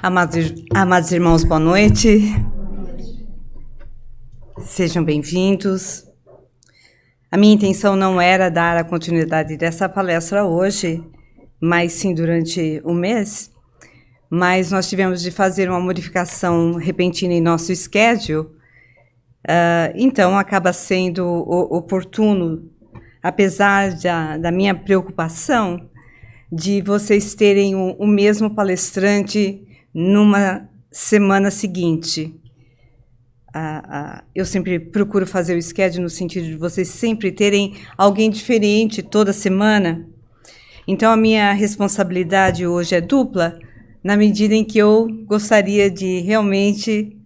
Amados irmãos, boa noite. Sejam bem-vindos. A minha intenção não era dar a continuidade dessa palestra hoje, mas sim durante o mês. Mas nós tivemos de fazer uma modificação repentina em nosso schedule. Então, acaba sendo oportuno, apesar da minha preocupação, de vocês terem o mesmo palestrante numa semana seguinte. Eu sempre procuro fazer o schedule no sentido de vocês sempre terem alguém diferente toda semana. Então, a minha responsabilidade hoje é dupla, na medida em que eu gostaria de realmente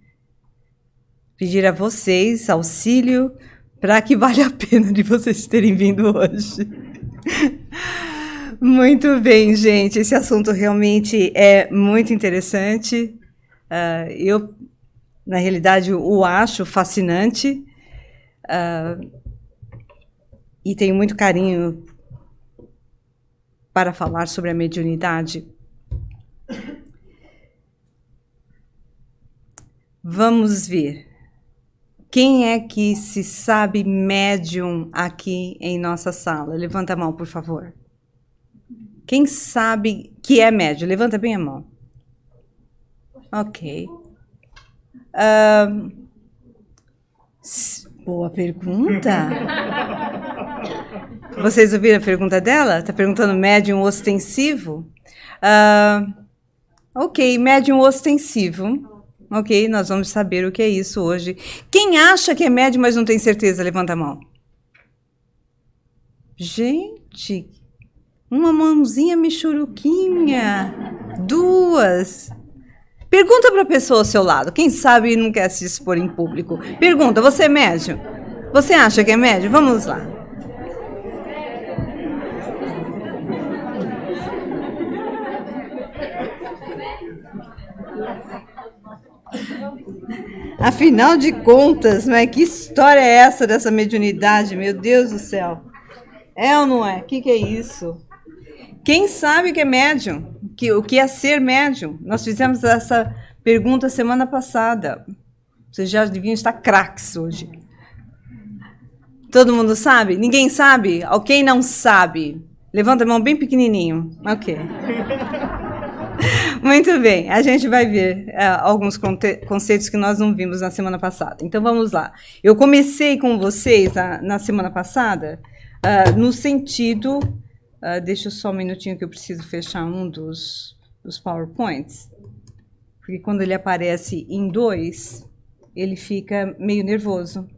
pedir a vocês auxílio para que valha a pena de vocês terem vindo hoje. Muito bem, gente. Esse assunto realmente é muito interessante. Eu, na realidade, o acho fascinante e tenho muito carinho para falar sobre a mediunidade. Vamos ver. Quem é que se sabe médium aqui em nossa sala? Levanta a mão, por favor. Quem sabe que é médium? Levanta bem a mão. Ok. Boa pergunta. Vocês ouviram a pergunta dela? Está perguntando médium ostensivo? Ok, médium ostensivo. Ok, nós vamos saber o que é isso hoje. Quem acha que é médium, mas não tem certeza? Levanta a mão. Gente, uma mãozinha michuruquinha. Duas. Pergunta para a pessoa ao seu lado. Quem sabe não quer se expor em público. Pergunta, você é médium? Você acha que é médium? Vamos lá. Afinal de contas, né, que história é essa dessa mediunidade? Meu Deus do céu. É ou não é? O que é isso? Quem sabe que é médium? O que é ser médium? Nós fizemos essa pergunta semana passada. Vocês já deviam estar craques hoje. Todo mundo sabe? Ninguém sabe? Quem não sabe? Levanta a mão bem pequenininho. Ok. Muito bem, a gente vai ver alguns conceitos que nós não vimos na semana passada. Então, vamos lá. Eu comecei com vocês na semana passada no sentido... deixa eu só um minutinho que eu preciso fechar um dos PowerPoints. Porque quando ele aparece em dois, ele fica meio nervoso.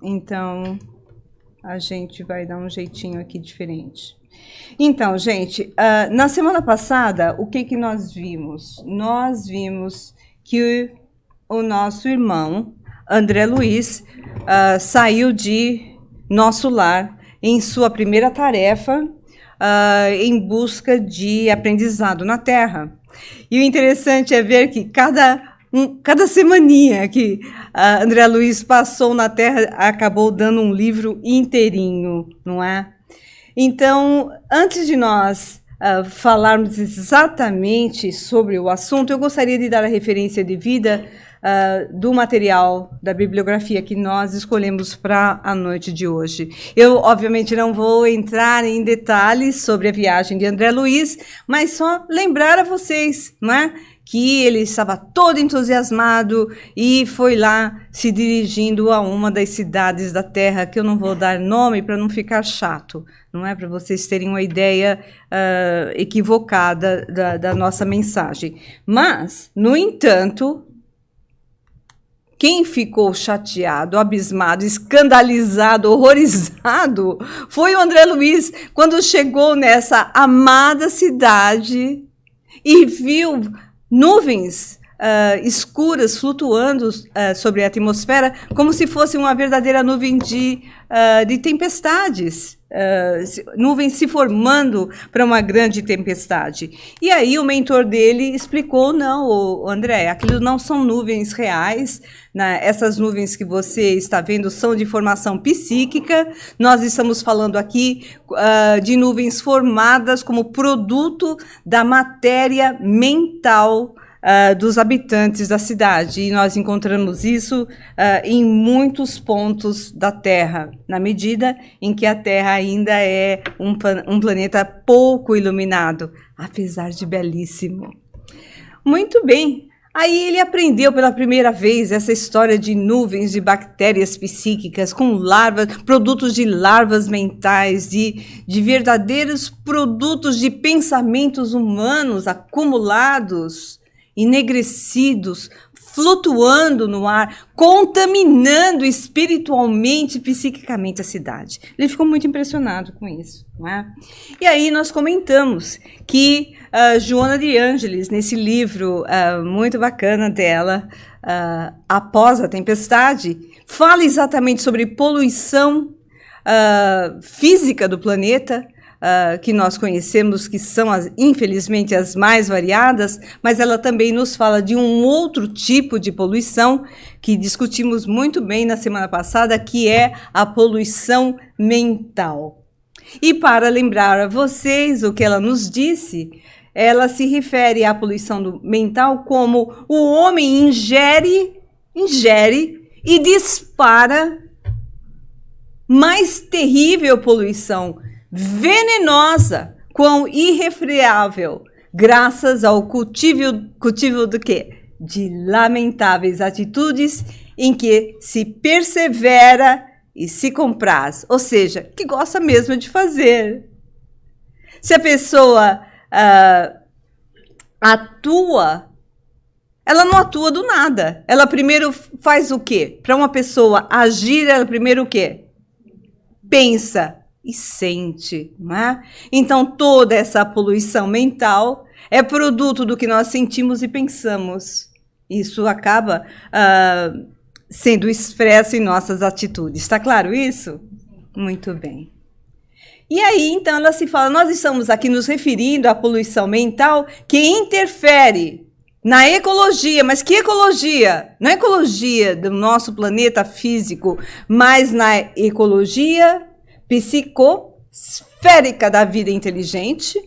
Então, a gente vai dar um jeitinho aqui diferente. Então, gente, na semana passada, o que nós vimos? Nós vimos que o nosso irmão, André Luiz, saiu de nosso lar em sua primeira tarefa, em busca de aprendizado na Terra. E o interessante é ver que cada semaninha que André Luiz passou na Terra, acabou dando um livro inteirinho, não é? Então, antes de nós falarmos exatamente sobre o assunto, eu gostaria de dar a referência devida do material da bibliografia que nós escolhemos para a noite de hoje. Eu, obviamente, não vou entrar em detalhes sobre a viagem de André Luiz, mas só lembrar a vocês, não é? Que ele estava todo entusiasmado e foi lá se dirigindo a uma das cidades da Terra, que eu não vou dar nome para não ficar chato, não é? Para vocês terem uma ideia equivocada da nossa mensagem. Mas, no entanto, quem ficou chateado, abismado, escandalizado, horrorizado, foi o André Luiz, quando chegou nessa amada cidade e viu nuvens escuras flutuando sobre a atmosfera, como se fosse uma verdadeira nuvem de tempestades. nuvens se formando para uma grande tempestade. E aí o mentor dele explicou, não, André, aquilo não são nuvens reais, né? Essas nuvens que você está vendo são de formação psíquica, nós estamos falando aqui de nuvens formadas como produto da matéria mental dos habitantes da cidade, e nós encontramos isso em muitos pontos da Terra, na medida em que a Terra ainda é um planeta pouco iluminado, apesar de belíssimo. Muito bem, aí ele aprendeu pela primeira vez essa história de nuvens de bactérias psíquicas com larvas, produtos de larvas mentais, de verdadeiros produtos de pensamentos humanos acumulados, enegrecidos, flutuando no ar, contaminando espiritualmente e psiquicamente a cidade. Ele ficou muito impressionado com isso, não é? E aí nós comentamos que Joana de Ângeles, nesse livro muito bacana dela, Após a Tempestade, fala exatamente sobre poluição física do planeta, que nós conhecemos, que são, infelizmente, as mais variadas, mas ela também nos fala de um outro tipo de poluição que discutimos muito bem na semana passada, que é a poluição mental. E para lembrar a vocês o que ela nos disse, ela se refere à poluição mental como o homem ingere e dispara mais terrível poluição, venenosa, quão irrefreável, graças ao cultivo do quê? De lamentáveis atitudes em que se persevera e se compraz, ou seja, que gosta mesmo de fazer. Se a pessoa atua, ela não atua do nada. Ela primeiro faz o quê? Para uma pessoa agir, ela primeiro o quê? Pensa e sente, não é? Então, toda essa poluição mental é produto do que nós sentimos e pensamos. Isso acaba sendo expresso em nossas atitudes. Está claro isso? Muito bem. E aí, então, ela se fala, nós estamos aqui nos referindo à poluição mental que interfere na ecologia, mas que ecologia? Não é ecologia do nosso planeta físico, mas na ecologia psicosférica da vida inteligente,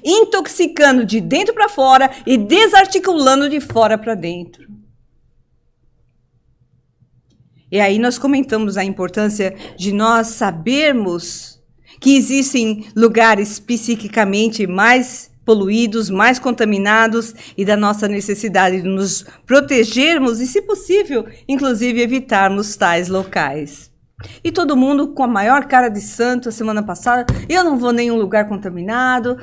intoxicando de dentro para fora e desarticulando de fora para dentro. E aí nós comentamos a importância de nós sabermos que existem lugares psiquicamente mais poluídos, mais contaminados, e da nossa necessidade de nos protegermos e, se possível, inclusive evitarmos tais locais. E todo mundo com a maior cara de santo a semana passada, eu não vou em nenhum lugar contaminado,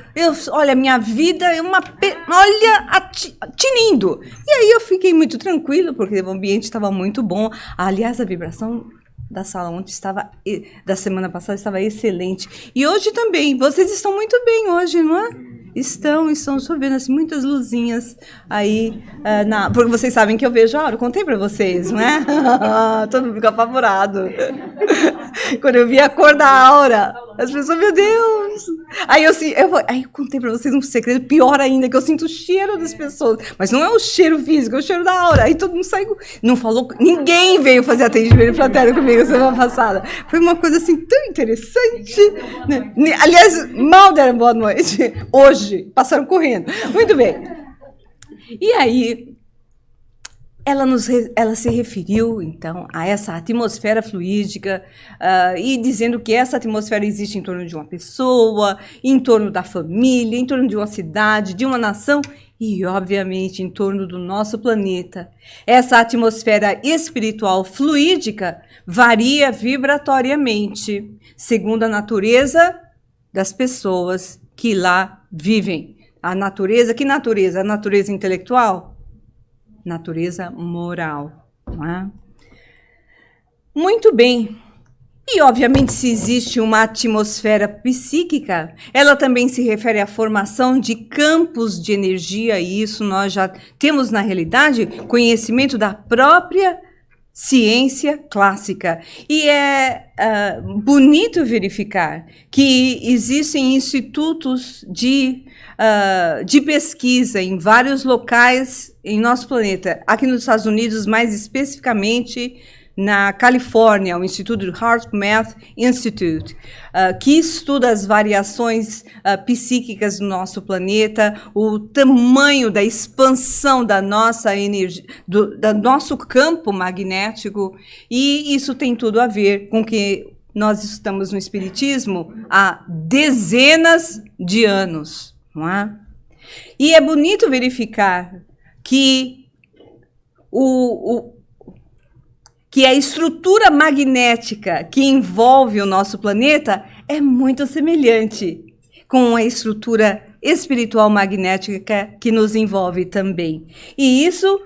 olha, minha vida é olha, tinindo. E aí eu fiquei muito tranquilo, porque o ambiente estava muito bom. Aliás, a vibração da sala ontem da semana passada estava excelente. E hoje também, vocês estão muito bem hoje, não é? Estão vendo assim, muitas luzinhas aí, porque vocês sabem que eu vejo a aura, eu contei para vocês, não é? Todo mundo fica apavorado. Quando eu vi a cor da aura, as pessoas, meu Deus! Aí eu contei para vocês um segredo, pior ainda, que eu sinto o cheiro das pessoas, mas não é o cheiro físico, é o cheiro da aura. Aí todo mundo saiu, não falou, ninguém veio fazer atendimento fraterno comigo semana passada. Foi uma coisa assim tão interessante, né? Aliás, mal deram boa noite. Hoje, passaram correndo. Muito bem. E aí, ela se referiu, então, a essa atmosfera fluídica, e dizendo que essa atmosfera existe em torno de uma pessoa, em torno da família, em torno de uma cidade, de uma nação e, obviamente, em torno do nosso planeta. Essa atmosfera espiritual fluídica varia vibratoriamente, segundo a natureza das pessoas que lá vivem. A natureza, que natureza? A natureza intelectual? Natureza moral, não é? Muito bem. E, obviamente, se existe uma atmosfera psíquica, ela também se refere à formação de campos de energia, e isso nós já temos, na realidade, conhecimento da própria ciência clássica. E é bonito verificar que existem institutos de pesquisa em vários locais em nosso planeta. Aqui nos Estados Unidos, mais especificamente na Califórnia, o Instituto HeartMath Institute, que estuda as variações psíquicas do nosso planeta, o tamanho da expansão da nossa energia, do nosso campo magnético, e isso tem tudo a ver com que nós estamos no Espiritismo há dezenas de anos, não é? E é bonito verificar que que a estrutura magnética que envolve o nosso planeta é muito semelhante com a estrutura espiritual magnética que nos envolve também. E isso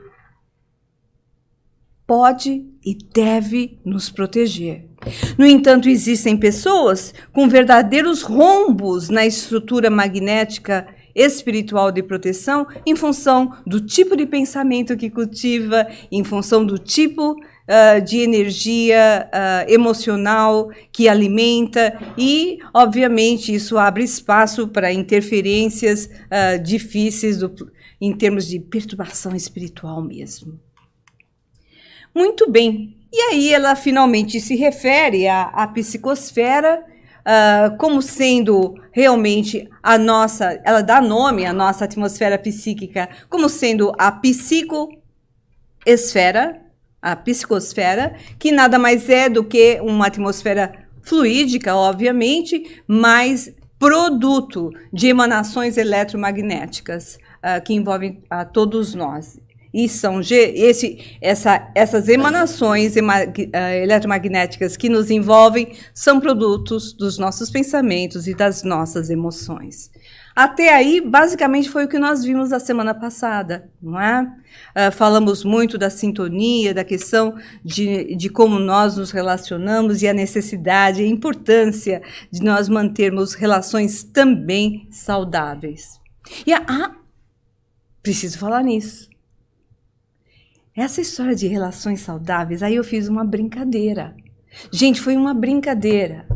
pode e deve nos proteger. No entanto, existem pessoas com verdadeiros rombos na estrutura magnética espiritual de proteção em função do tipo de pensamento que cultiva, em função do tipo de energia emocional que alimenta, e, obviamente, isso abre espaço para interferências difíceis em termos de perturbação espiritual mesmo. Muito bem. E aí ela finalmente se refere à psicosfera como sendo realmente a nossa, ela dá nome à nossa atmosfera psíquica como sendo a psicosfera, que nada mais é do que uma atmosfera fluídica, obviamente, mas produto de emanações eletromagnéticas que envolvem a todos nós. E são essas emanações eletromagnéticas que nos envolvem são produtos dos nossos pensamentos e das nossas emoções. Até aí, basicamente, foi o que nós vimos na semana passada, não é? Falamos muito da sintonia, da questão de como nós nos relacionamos e a necessidade, a importância de nós mantermos relações também saudáveis. E preciso falar nisso. Essa história de relações saudáveis, aí eu fiz uma brincadeira. Gente, foi uma brincadeira.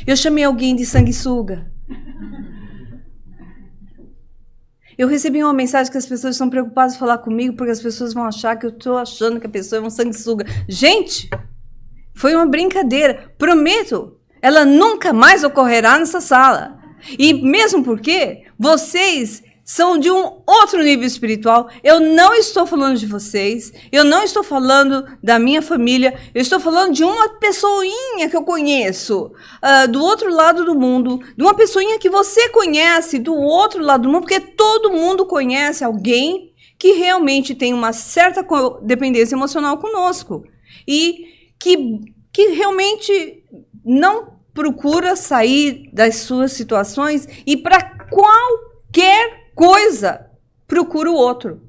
Eu chamei alguém de sanguessuga. Eu recebi uma mensagem que as pessoas estão preocupadas em falar comigo porque as pessoas vão achar que eu estou achando que a pessoa é um sanguessuga. Gente, foi uma brincadeira. Prometo, ela nunca mais ocorrerá nessa sala. E mesmo porque vocês são de um outro nível espiritual. Eu não estou falando de vocês, eu não estou falando da minha família, eu estou falando de uma pessoinha que eu conheço do outro lado do mundo, de uma pessoinha que você conhece do outro lado do mundo, porque todo mundo conhece alguém que realmente tem uma certa dependência emocional conosco e que realmente não procura sair das suas situações e para qualquer coisa, procura o outro.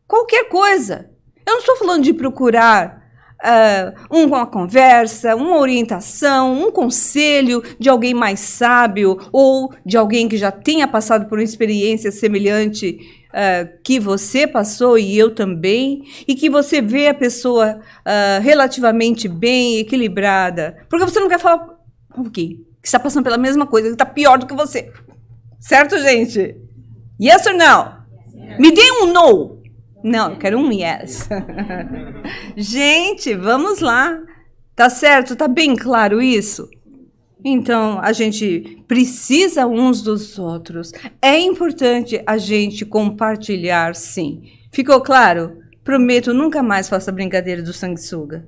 Qualquer coisa. Eu não estou falando de procurar uma conversa, uma orientação, um conselho de alguém mais sábio ou de alguém que já tenha passado por uma experiência semelhante que você passou e eu também, e que você vê a pessoa relativamente bem, equilibrada. Porque você não quer falar com alguém que está passando pela mesma coisa, que está pior do que você. Certo, gente? Yes or no? Yes. Me dê um no. Não, eu quero um yes. Gente, vamos lá. Tá certo? Tá bem claro isso? Então, a gente precisa uns dos outros. É importante a gente compartilhar, sim. Ficou claro? Prometo, nunca mais faço a brincadeira do sanguessuga.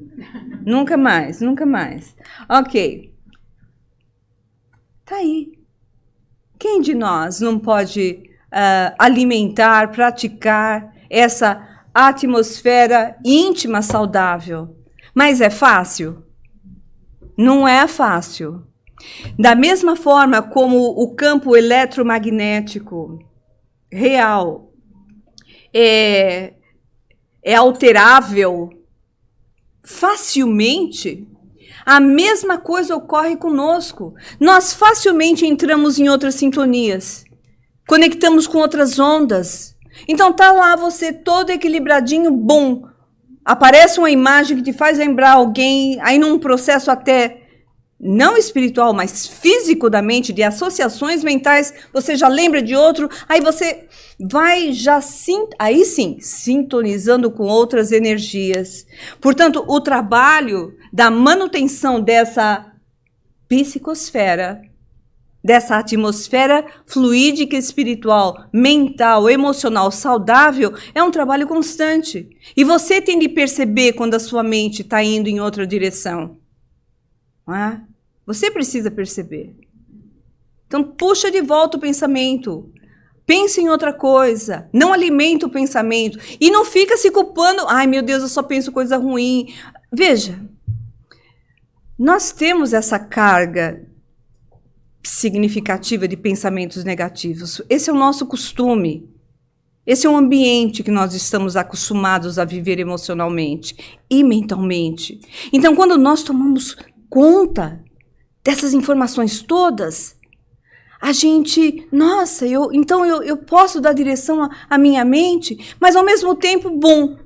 Nunca mais, nunca mais. Ok. Tá aí. Quem de nós não pode alimentar, praticar essa atmosfera íntima saudável? Mas é fácil? Não é fácil. Da mesma forma como o campo eletromagnético real é alterável facilmente, a mesma coisa ocorre conosco. Nós facilmente entramos em outras sintonias, conectamos com outras ondas. Então tá lá você todo equilibradinho, bom. Aparece uma imagem que te faz lembrar alguém, aí num processo até não espiritual, mas físico da mente, de associações mentais, você já lembra de outro, aí você vai já aí sim, sintonizando com outras energias. Portanto, o trabalho da manutenção dessa psicosfera, dessa atmosfera fluídica espiritual, mental, emocional, saudável, é um trabalho constante. E você tem de perceber quando a sua mente está indo em outra direção. Não é? Você precisa perceber. Então, puxa de volta o pensamento. Pense em outra coisa. Não alimenta o pensamento. E não fica se culpando. Ai, meu Deus, eu só penso coisa ruim. Veja, nós temos essa carga significativa de pensamentos negativos. Esse é o nosso costume. Esse é o ambiente que nós estamos acostumados a viver emocionalmente e mentalmente. Então, quando nós tomamos conta dessas informações todas, a gente, nossa, então eu posso dar direção à minha mente, mas ao mesmo tempo, bom,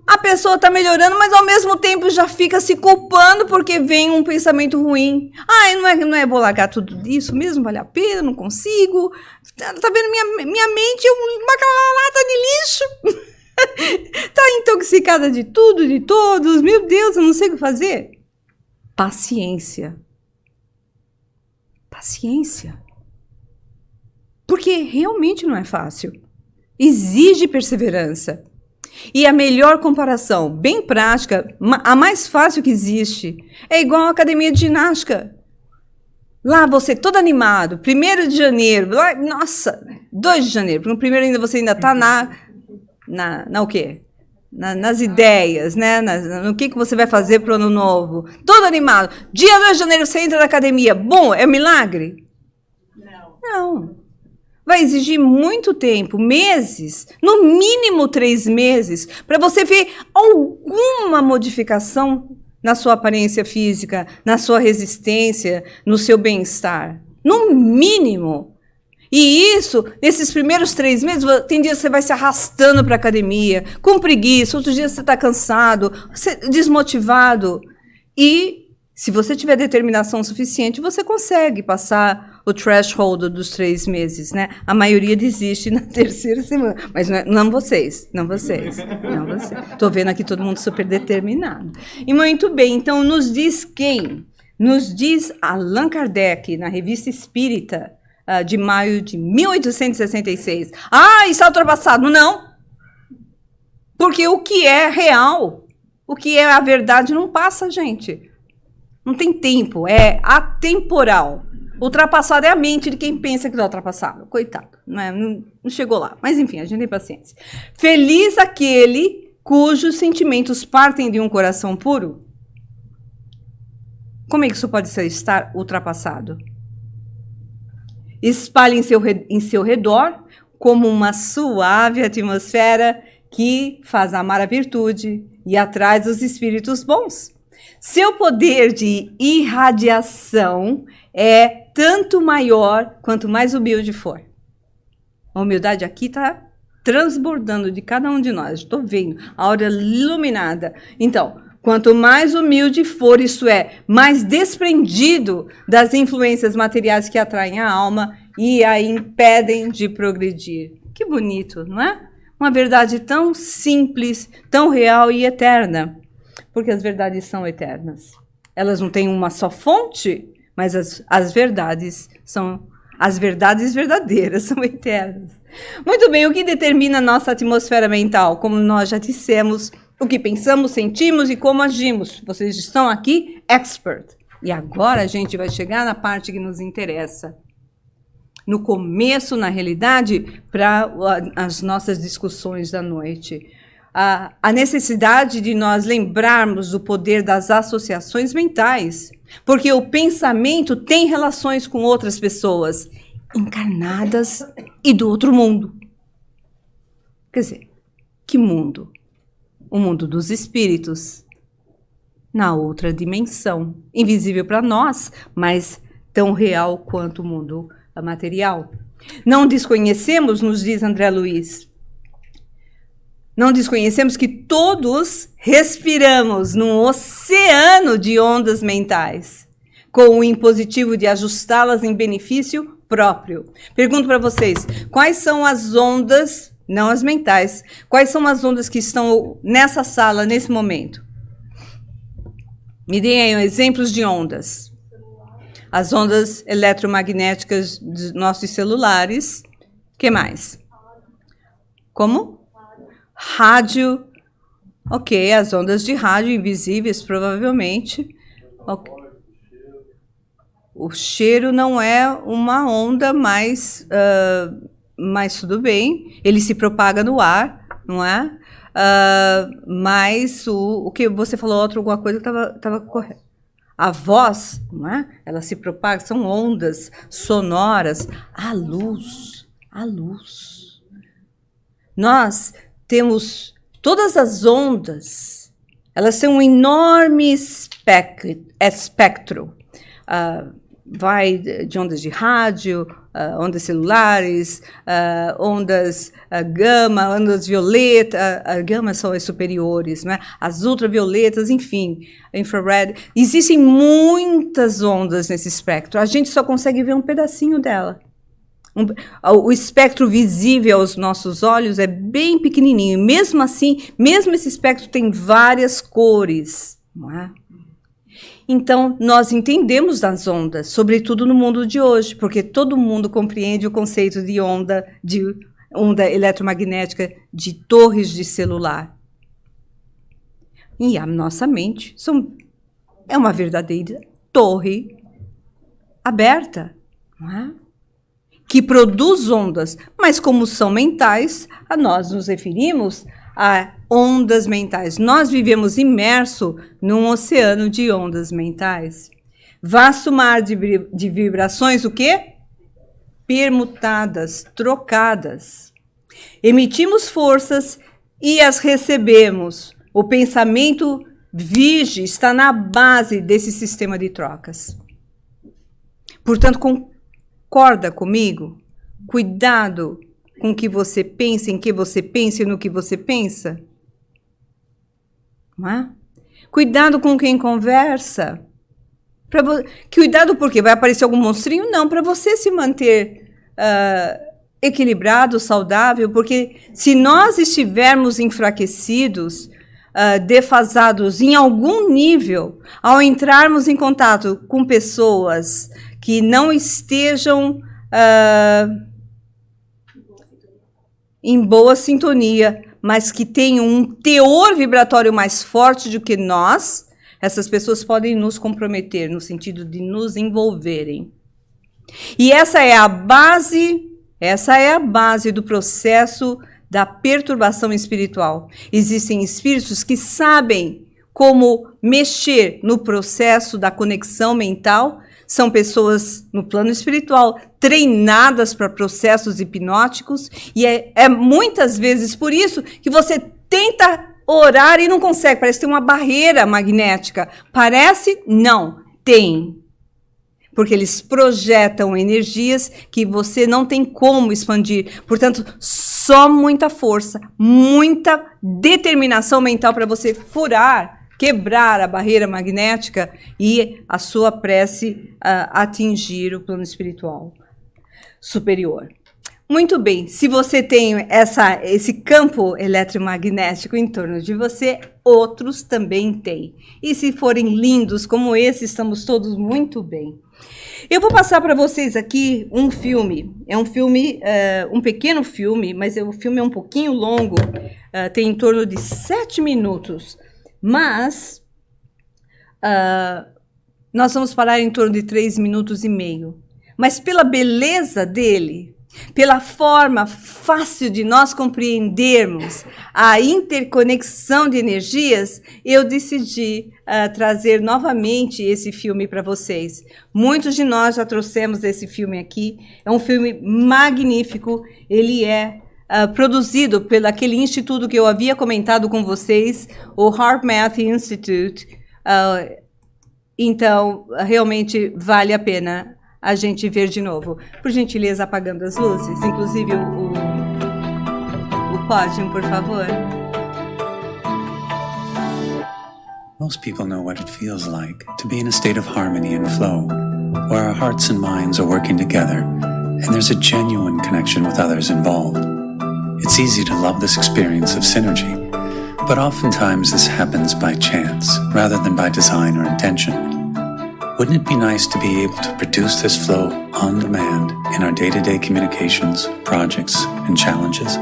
a pessoa está melhorando, mas ao mesmo tempo já fica se culpando porque vem um pensamento ruim. Ai, não é, vou largar tudo isso mesmo, vale a pena, não consigo. Tá vendo, minha mente é uma lata de lixo. Tá intoxicada de tudo, de todos. Meu Deus, eu não sei o que fazer. Paciência. Paciência. Porque realmente não é fácil. Exige perseverança. E a melhor comparação, bem prática, a mais fácil que existe, é igual a academia de ginástica. Lá você todo animado, 1º de janeiro, nossa, 2 de janeiro, porque no 1º ainda você ainda está na o quê? Nas ideias, né? No que você vai fazer para o ano novo. Todo animado. Dia 2 de janeiro você entra na academia. Bom, é um milagre? Não. Vai exigir muito tempo, meses, no mínimo 3 meses, para você ver alguma modificação na sua aparência física, na sua resistência, no seu bem-estar. No mínimo. E isso, nesses primeiros 3 meses, tem dias que você vai se arrastando para a academia, com preguiça, outros dias você está cansado, desmotivado. E se você tiver determinação suficiente, você consegue passar o threshold dos 3 meses, né? A maioria desiste na 3ª semana. Mas não vocês. Estou vendo aqui todo mundo super determinado. E muito bem, então nos diz quem? Nos diz Allan Kardec, na Revista Espírita, de maio de 1866. Ah, isso é ultrapassado. Não. Porque o que é real, o que é a verdade não passa, gente. Não tem tempo, é atemporal. Ultrapassado é a mente de quem pensa que está ultrapassado. Coitado, não chegou lá. Mas enfim, a gente tem paciência. Feliz aquele cujos sentimentos partem de um coração puro. Como é que isso pode estar ultrapassado? Espalhe em seu redor como uma suave atmosfera que faz amar a virtude e atrai os espíritos bons. Seu poder de irradiação é tanto maior quanto mais humilde for. A humildade aqui está transbordando de cada um de nós. Estou vendo a aura iluminada. Então, quanto mais humilde for, isso é, mais desprendido das influências materiais que atraem a alma e a impedem de progredir. Que bonito, não é? Uma verdade tão simples, tão real e eterna. Porque as verdades são eternas. Elas não têm uma só fonte, mas as verdades verdadeiras são eternas. Muito bem, o que determina a nossa atmosfera mental? Como nós já dissemos, o que pensamos, sentimos e como agimos. Vocês estão aqui, expert. E agora a gente vai chegar na parte que nos interessa. No começo, na realidade, para as nossas discussões da noite. A necessidade de nós lembrarmos do poder das associações mentais, porque o pensamento tem relações com outras pessoas encarnadas e do outro mundo. Quer dizer, que mundo? O mundo dos espíritos, na outra dimensão, invisível para nós, mas tão real quanto o mundo material. Não desconhecemos, nos diz André Luiz, Não desconhecemos que todos respiramos num oceano de ondas mentais, com o impositivo de ajustá-las em benefício próprio. Pergunto para vocês, quais são as ondas, não as mentais, quais são as ondas que estão nessa sala, nesse momento? Me deem aí exemplos de ondas. As ondas eletromagnéticas dos nossos celulares. O que mais? Como? Rádio. Ok, as ondas de rádio invisíveis, provavelmente. Okay. O cheiro não é uma onda, mas tudo bem. Ele se propaga no ar, não é? Mas o que você falou, alguma coisa que estava correta. A voz, não é? Ela se propaga, são ondas sonoras. A luz. Nós temos todas as ondas, elas têm um enorme espectro. Vai de ondas de rádio, ondas celulares, ondas gama, ondas violeta, gama são as superiores, né? As ultravioletas, enfim, infrared. Existem muitas ondas nesse espectro, a gente só consegue ver um pedacinho dela. O espectro visível aos nossos olhos é bem pequenininho, mesmo assim, mesmo esse espectro tem várias cores, não é? Então, nós entendemos das ondas, sobretudo no mundo de hoje, porque todo mundo compreende o conceito de onda eletromagnética de torres de celular. E a nossa mente é uma verdadeira torre aberta, não é? Que produz ondas, mas como são mentais, a nós nos referimos a ondas mentais. Nós vivemos imerso num oceano de ondas mentais. Vasto mar de vibrações, o quê? Permutadas, trocadas. Emitimos forças e as recebemos. O pensamento vige está na base desse sistema de trocas. Portanto, concorda comigo? Cuidado com o que você pensa, em que você pensa e no que você pensa. Não é? Cuidado com quem conversa. Cuidado porque vai aparecer algum monstrinho? Não, para você se manter equilibrado, saudável, porque se nós estivermos enfraquecidos, defasados em algum nível, ao entrarmos em contato com pessoas que não estejam em boa sintonia, mas que tenham um teor vibratório mais forte do que nós, essas pessoas podem nos comprometer, no sentido de nos envolverem. E essa é a base do processo da perturbação espiritual. Existem espíritos que sabem como mexer no processo da conexão mental. São pessoas no plano espiritual treinadas para processos hipnóticos e é muitas vezes por isso que você tenta orar e não consegue. Parece que tem uma barreira magnética. Parece? Não. Tem. Porque eles projetam energias que você não tem como expandir. Portanto, só muita força, muita determinação mental para você furar, quebrar a barreira magnética e a sua prece atingir o plano espiritual superior. Muito bem, se você tem esse campo eletromagnético em torno de você, outros também têm. E se forem lindos como esse, estamos todos muito bem. Eu vou passar para vocês aqui um filme. É um filme, um pequeno filme, mas o filme é um pouquinho longo, tem em torno de 7 minutos. Mas nós vamos parar em torno de 3 minutos e meio. Mas pela beleza dele, pela forma fácil de nós compreendermos a interconexão de energias, eu decidi trazer novamente esse filme para vocês. Muitos de nós já trouxemos esse filme aqui. É um filme magnífico. Ele é produzido pelo aquele instituto que eu havia comentado com vocês, o HeartMath Institute. Então, realmente vale a pena a gente ver de novo. Por gentileza, apagando as luzes, inclusive o pódio, por favor. Most people know what it feels like to be in a state of harmony and flow, where our hearts and minds are working together, and there's a genuine connection with others involved. It's easy to love this experience of synergy, but oftentimes this happens by chance, rather than by design or intention. Wouldn't it be nice to be able to produce this flow on demand in our day-to-day communications, projects, and challenges?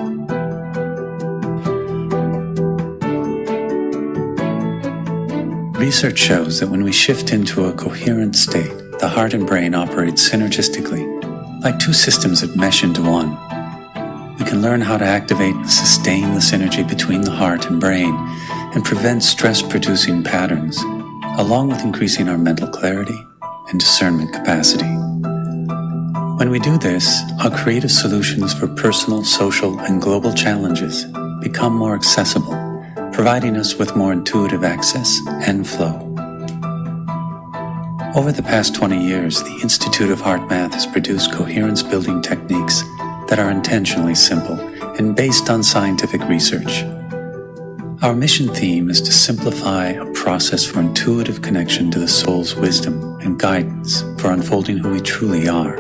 Research shows that when we shift into a coherent state, the heart and brain operate synergistically, like two systems that mesh into one. We can learn how to activate and sustain the synergy between the heart and brain and prevent stress-producing patterns, along with increasing our mental clarity and discernment capacity. When we do this, our creative solutions for personal, social, and global challenges become more accessible, providing us with more intuitive access and flow. Over the past 20 years, the Institute of HeartMath has produced coherence-building techniques that are intentionally simple and based on scientific research. Our mission theme is to simplify a process for intuitive connection to the soul's wisdom and guidance for unfolding who we truly are.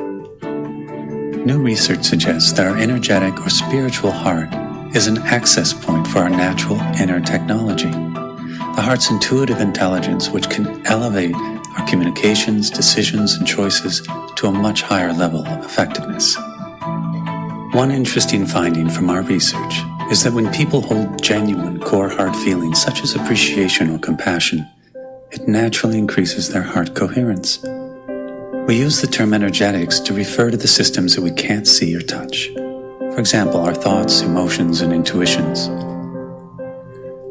New research suggests that our energetic or spiritual heart is an access point for our natural inner technology, the heart's intuitive intelligence, which can elevate our communications, decisions, and choices to a much higher level of effectiveness. One interesting finding from our research is that when people hold genuine core heart feelings such as appreciation or compassion, it naturally increases their heart coherence. We use the term energetics to refer to the systems that we can't see or touch. For example, our thoughts, emotions, and intuitions.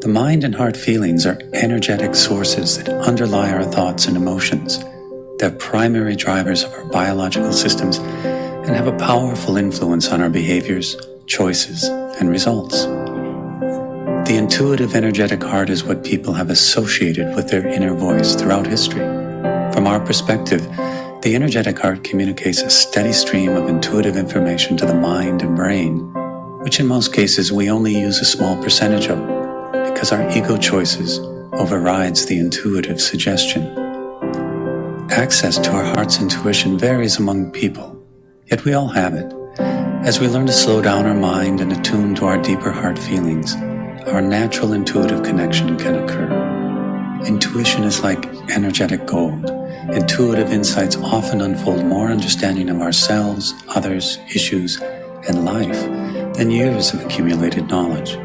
The mind and heart feelings are energetic sources that underlie our thoughts and emotions. They're primary drivers of our biological systems and have a powerful influence on our behaviors, choices, and results. The intuitive, energetic heart is what people have associated with their inner voice throughout history. From our perspective, the energetic heart communicates a steady stream of intuitive information to the mind and brain, which in most cases we only use a small percentage of, because our ego choices overrides the intuitive suggestion. Access to our heart's intuition varies among people, yet we all have it. As we learn to slow down our mind and attune to our deeper heart feelings, our natural intuitive connection can occur. Intuition is like energetic gold. Intuitive insights often unfold more understanding of ourselves, others, issues, and life than years of accumulated knowledge.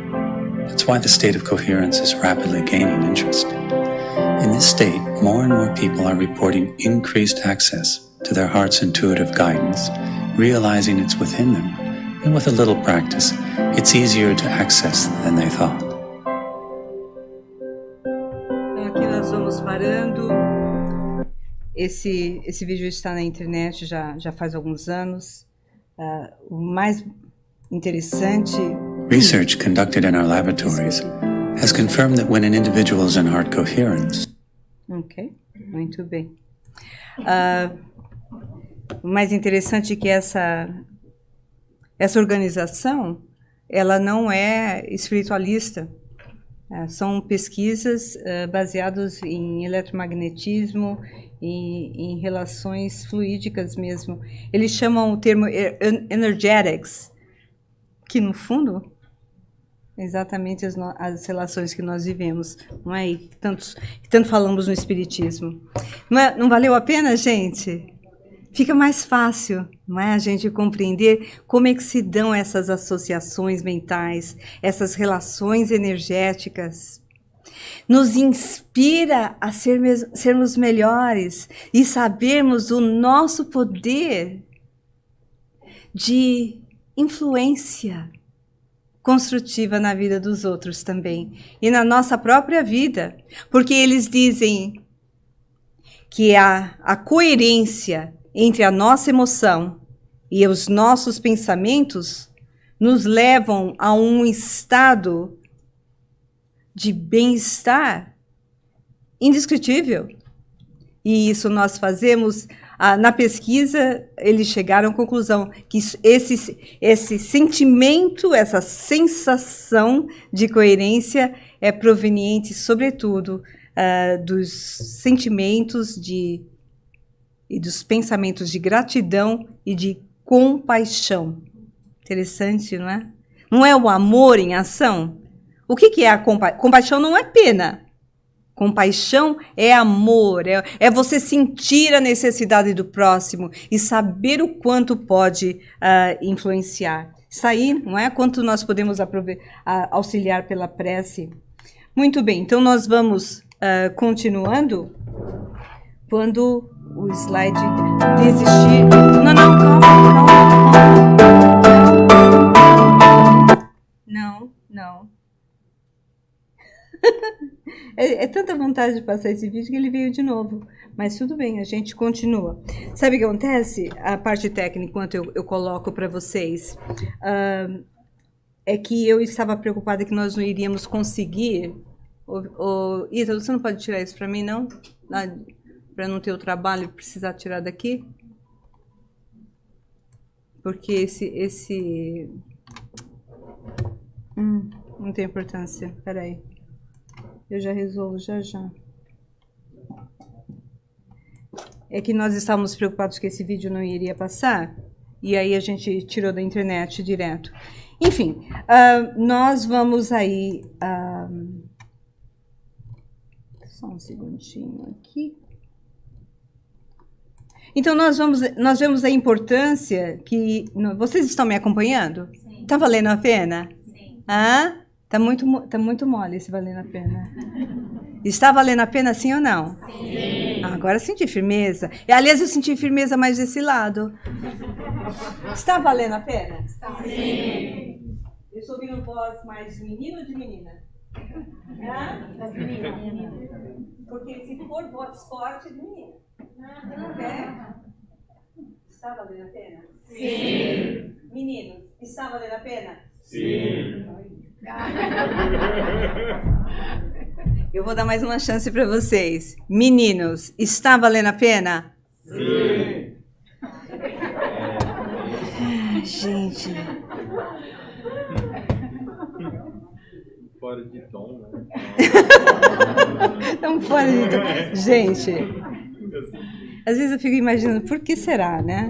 That's why the state of coherence is rapidly gaining interest. In this state, more and more people are reporting increased access to their heart's intuitive guidance, realizing it's within them, and with a little practice, it's easier to access than they thought. Aqui nós vamos parando. Esse vídeo está na internet já faz alguns anos. O mais interessante... Research conducted in our laboratories has confirmed that when an individual is in heart coherence... Ok, muito bem. O mais interessante é que essa organização, ela não é espiritualista. São pesquisas baseadas em eletromagnetismo e em relações fluídicas mesmo. Eles chamam o termo energetics, que no fundo é exatamente as relações que nós vivemos, não é? E tanto falamos no espiritismo. Não valeu a pena, gente? Fica mais fácil, não é, a gente compreender como é que se dão essas associações mentais, essas relações energéticas. Nos inspira a sermos melhores e sabermos o nosso poder de influência construtiva na vida dos outros também e na nossa própria vida, porque eles dizem que a coerência entre a nossa emoção e os nossos pensamentos nos levam a um estado de bem-estar indescritível. E isso nós fazemos, na pesquisa, eles chegaram à conclusão que esse sentimento, essa sensação de coerência é proveniente, sobretudo, dos sentimentos e dos pensamentos de gratidão e de compaixão. Interessante, não é? Não é o amor em ação? O que é a compaixão? Compaixão não é pena. Compaixão é amor, é você sentir a necessidade do próximo e saber o quanto pode influenciar. Isso aí, não é? Quanto nós podemos auxiliar pela prece. Muito bem, então nós vamos continuando. Quando o slide desistir... Não, calma. Não. É tanta vontade de passar esse vídeo que ele veio de novo. Mas tudo bem, a gente continua. Sabe o que acontece? A parte técnica, enquanto eu coloco para vocês, é que eu estava preocupada que nós não iríamos conseguir... Ítalo, você não pode tirar isso para mim, não? Para não ter o trabalho e precisar tirar daqui? Porque esse... não tem importância. Peraí. Eu já resolvo, já. É que nós estávamos preocupados que esse vídeo não iria passar, e aí a gente tirou da internet direto. Enfim, nós vamos aí... só um segundinho aqui. Então, nós vemos a importância que... Vocês estão me acompanhando? Sim. Tá valendo a pena? Sim. Tá muito mole esse valendo a pena. Está valendo a pena, sim ou não? Sim. Agora eu senti firmeza. E, aliás, eu senti firmeza mais desse lado. Está valendo a pena? Sim. Eu estou ouvindo voz mais de menino ou de menina? Das meninas. Porque se for voz forte, é de menina. Está valendo a pena? Sim. Meninos, está valendo a pena? Sim. Eu vou dar mais uma chance para vocês. Meninos, está valendo a pena? Sim. Gente. Fora de tom, né? Não fora de tom. Gente, às vezes eu fico imaginando, por que será, né?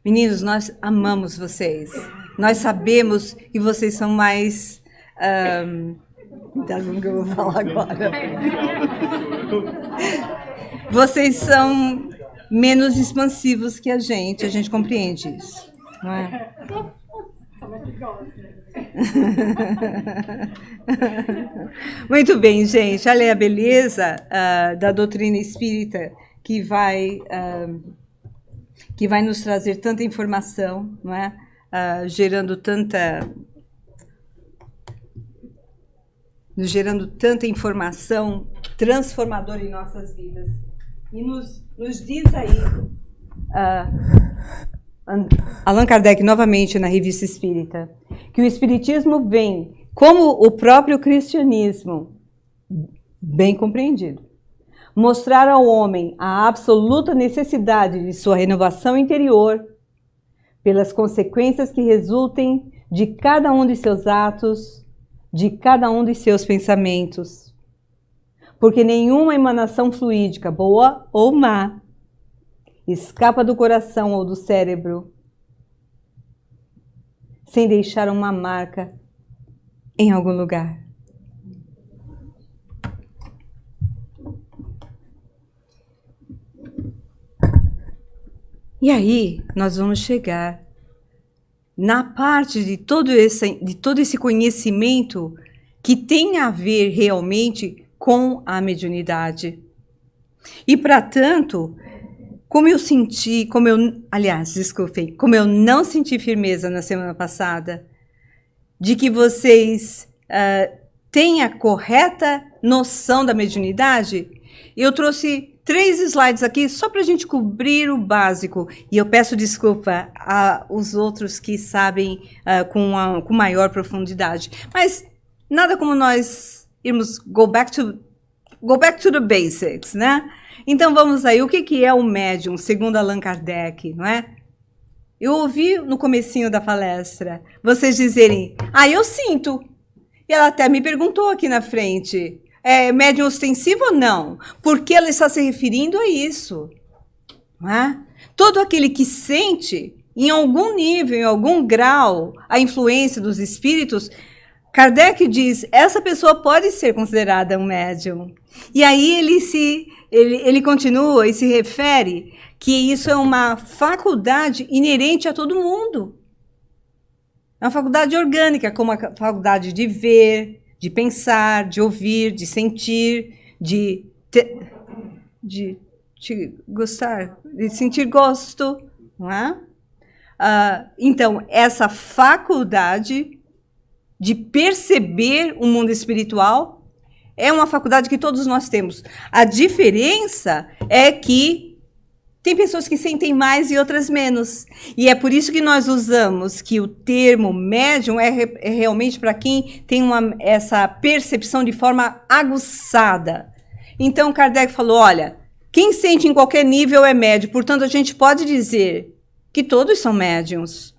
Meninos, nós amamos vocês. Nós sabemos que vocês são mais... Cuidado com o que eu vou falar agora. Vocês são menos expansivos que a gente compreende isso, não é? Muito bem, gente. Olha a beleza da doutrina espírita que vai nos trazer tanta informação, não é? Gerando tanta informação transformadora em nossas vidas. E nos diz aí, Allan Kardec, novamente na Revista Espírita, que o Espiritismo vem, como o próprio cristianismo, bem compreendido, mostrar ao homem a absoluta necessidade de sua renovação interior, pelas consequências que resultem de cada um de seus atos, de cada um de seus pensamentos. Porque nenhuma emanação fluídica, boa ou má, escapa do coração ou do cérebro, sem deixar uma marca em algum lugar. E aí, nós vamos chegar na parte de todo esse conhecimento que tem a ver realmente com a mediunidade. E, para tanto, como eu não senti firmeza na semana passada, de que vocês têm a correta noção da mediunidade, eu trouxe 3 slides aqui só para a gente cobrir o básico. E eu peço desculpa aos outros que sabem com maior profundidade. Mas nada como nós irmos go back to the basics, né? Então vamos aí. O que é o médium, segundo Allan Kardec, não é? Eu ouvi no comecinho da palestra vocês dizerem, eu sinto. E ela até me perguntou aqui na frente, é médium ostensivo ou não? Porque ela está se referindo a isso. Não é? Todo aquele que sente, em algum nível, em algum grau, a influência dos espíritos, Kardec diz, essa pessoa pode ser considerada um médium. E aí ele continua e se refere que isso é uma faculdade inerente a todo mundo. É uma faculdade orgânica, como a faculdade de ver, de pensar, de ouvir, de sentir, de gostar, de sentir gosto, não é? Então, essa faculdade de perceber o mundo espiritual é uma faculdade que todos nós temos. A diferença é que tem pessoas que sentem mais e outras menos. E é por isso que nós usamos que o termo médium é realmente para quem tem essa percepção de forma aguçada. Então, Kardec falou, olha, quem sente em qualquer nível é médium. Portanto, a gente pode dizer que todos são médiums.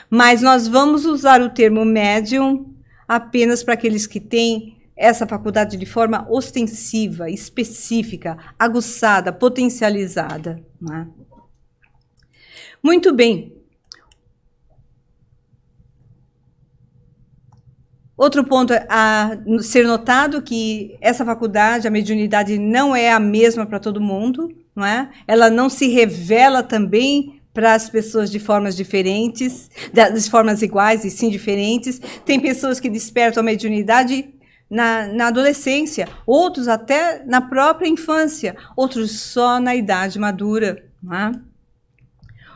Mas nós vamos usar o termo médium apenas para aqueles que têm essa faculdade de forma ostensiva, específica, aguçada, potencializada. Não é? Muito bem. Outro ponto a ser notado que essa faculdade, a mediunidade, não é a mesma para todo mundo, não é? Ela não se revela também para as pessoas de formas diferentes, de formas iguais e sim diferentes. Tem pessoas que despertam a mediunidade na adolescência, outros até na própria infância, outros só na idade madura. Não é?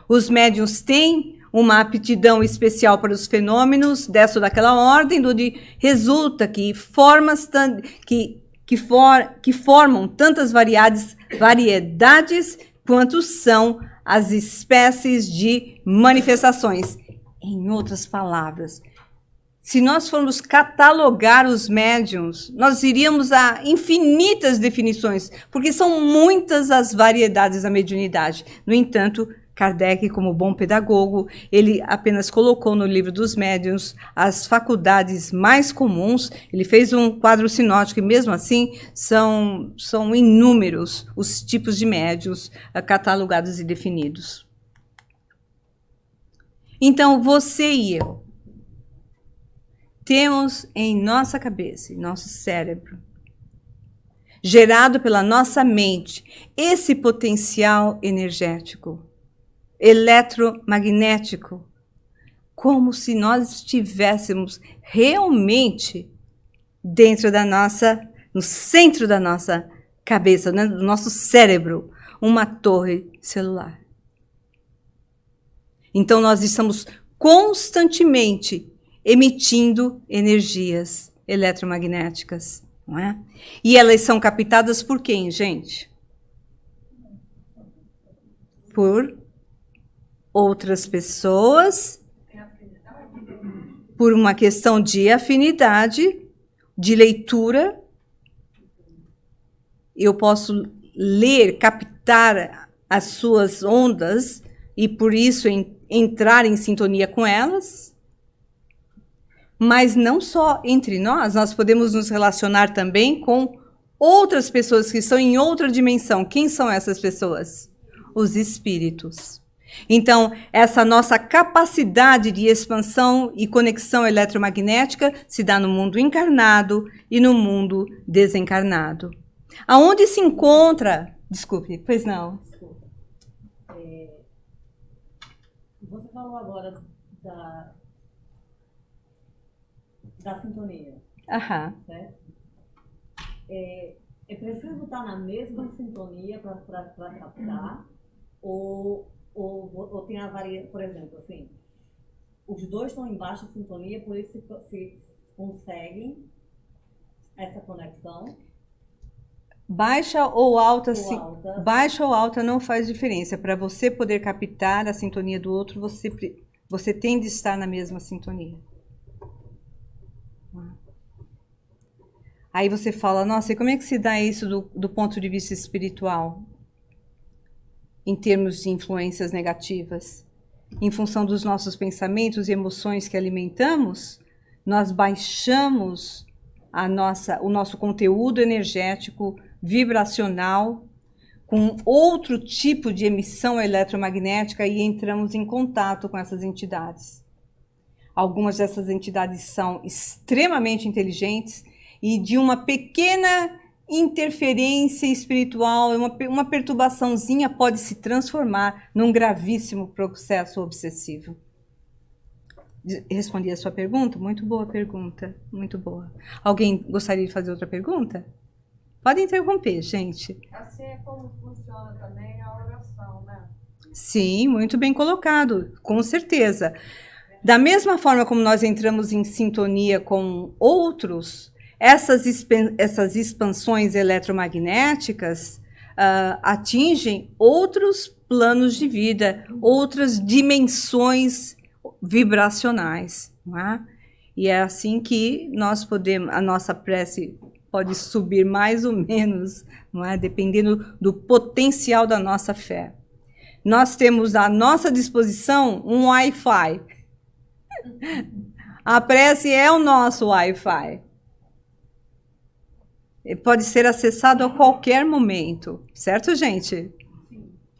Os médiuns têm uma aptidão especial para os fenômenos dessa ou daquela ordem, onde resulta que formas que formam tantas variedades quanto são as espécies de manifestações. Em outras palavras, se nós formos catalogar os médiuns, nós iríamos a infinitas definições, porque são muitas as variedades da mediunidade. No entanto, Kardec, como bom pedagogo, ele apenas colocou no livro dos médiuns as faculdades mais comuns. Ele fez um quadro sinótico e, mesmo assim, são inúmeros os tipos de médiuns catalogados e definidos. Então, você e eu temos em nossa cabeça, em nosso cérebro, gerado pela nossa mente, esse potencial energético, eletromagnético, como se nós estivéssemos realmente dentro da nossa, no centro da nossa cabeça, né, do nosso cérebro, uma torre celular. Então nós estamos constantemente emitindo energias eletromagnéticas, não é? E elas são captadas por quem, gente? Por outras pessoas, por uma questão de afinidade, de leitura. Eu posso ler, captar as suas ondas e, por isso, entrar em sintonia com elas. Mas não só entre nós podemos nos relacionar também com outras pessoas que estão em outra dimensão. Quem são essas pessoas? Os espíritos. Então, essa nossa capacidade de expansão e conexão eletromagnética se dá no mundo encarnado e no mundo desencarnado. Aonde se encontra... Desculpe, pois não. Você falou agora da sintonia. Aham. Certo? É preciso estar na mesma sintonia para captar? Ou tem a variação, por exemplo, assim, os dois estão em baixa sintonia, por isso se conseguem essa conexão? Baixa ou alta, baixa ou alta não faz diferença. Para você poder captar a sintonia do outro, você tem de estar na mesma sintonia. Aí você fala, nossa, e como é que se dá isso do ponto de vista espiritual? Em termos de influências negativas? Em função dos nossos pensamentos e emoções que alimentamos? nós baixamos o nosso conteúdo energético vibracional com outro tipo de emissão eletromagnética e entramos em contato com essas entidades. Algumas dessas entidades são extremamente inteligentes e de uma pequena interferência espiritual, uma perturbaçãozinha pode se transformar num gravíssimo processo obsessivo. Respondi a sua pergunta? Muito boa pergunta, muito boa. Alguém gostaria de fazer outra pergunta? Pode interromper, gente. Assim é como funciona também a oração, né? Sim, muito bem colocado, com certeza. Da mesma forma como nós entramos em sintonia com outros, essas expansões eletromagnéticas atingem outros planos de vida, outras dimensões vibracionais, não é? E é assim que nós podemos, a nossa prece pode subir mais ou menos, não é? Dependendo do potencial da nossa fé. Nós temos à nossa disposição um Wi-Fi. A prece é o nosso Wi-Fi. Pode ser acessado a qualquer momento, certo, gente?